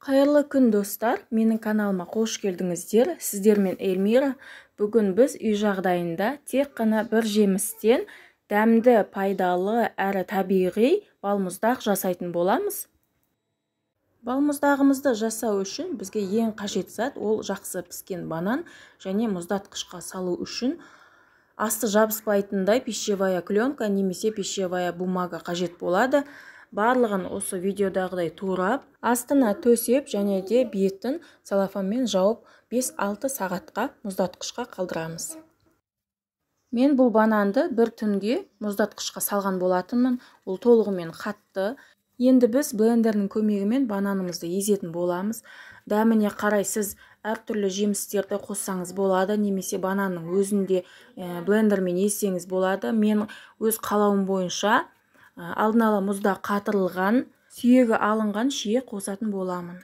Қайырлы күн достар, менің каналыма қош келдіңіздер. Сіздермен Эльмира. Бүгін біз үй жағдайында тек қана бір жемістен дәмді, пайдалы әрі табиғи балмұздақ жасайтын боламыз. Балмұздағымызды жасау үшін бізге ең қажет зат ол жақсы піскен банан және мұздатқышқа салу үшін асты жабыспайтындай пищевая пленка немесе пищевая бумага қажет болады. Барлығын осы видеодағыдай турап, астына төсеп және де бетін целлофанмен жауып 5-6 сағатқа мұздатқышқа қалдырамыз. Мен бұл бананды бір түнге мұздатқышқа салған болатынмын. Ол толығымен қатты. Енді біз блендердің көмегімен бананымызды езетін боламыз. Дәміне қарай сіз әртүрлі жемістерді қоссаңыз болады, немесе бананның өзінде блендермен ессеңіз болады. Мен өз қалауым бойынша алдын ала мұзда қатырылған, сүйегі алынған шие қосатын боламын.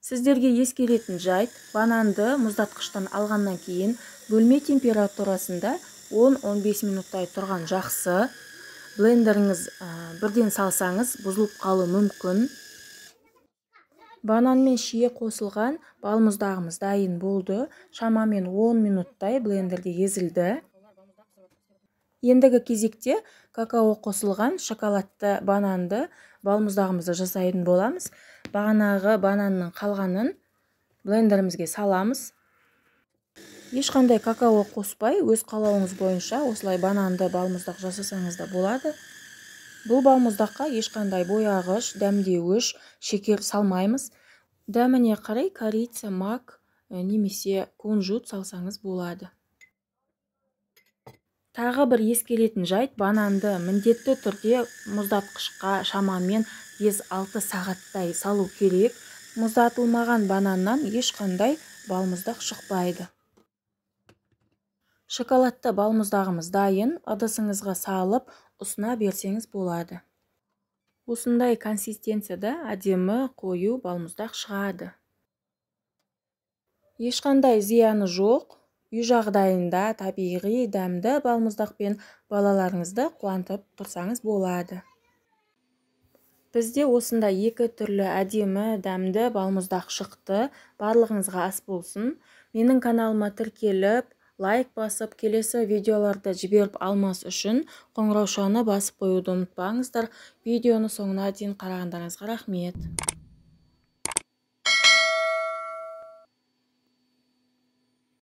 Сіздерге ескеретін жайт, бананды мұздатқыштан алғаннан кейін бөлме температурасында 10-15 минуттай тұрған жақсы. Блендеріңіз бірден салсаңыз бұзылып қалуы мүмкін. Банан мен шие қосылған балмұздағымыз дайын болды. Шамамен 10 минуттай блендерде езілді. Ендігі кезекте какао қосылған шоколадты бананды балмұздағымызды жасайтын боламыз. Бағанағы бананның қалғанын блендерімізге саламыз. Ешқандай какао қоспай, өз қалауыңыз бойынша осылай бананды балмұздақ жасасаңыз да болады. Бұл балмұздаққа ешқандай бояғыш, дәмдеуіш, шекер салмаймыз. Дәміне қарай корица, мак немесе кунжут салсаңыз болады. Тағы бір ескеретін жайт, бананды міндетті түрде мұздатқышқа шамамен 5-6 сағаттай салу керек. Мұздатылмаған бананнан ешқандай балмұздақ шықпайды. Шоколадты балмұздағымыз дайын, ыдысыңызға салып, ұсына берсеңіз болады. Осындай консистенцияда әдемі қою балмұздақ шығады. Ешқандай зияны жоқ. Үй жағдайында табиғи дәмді балмұздақпен балаларыңызды қуантып тұрсаңыз болады. Бізде осында 2 түрлі әдемі дәмді балмұздақ шықты. Барлығыңызға ас болсын. Менің каналыма тіркеліп, лайк басып, келесі видеоларды жіберіп алмас үшін қоңыраушаны басып қоюды ұмытпаңыздар. Видеоны соңына дейін қарағандарыңызға рахмет.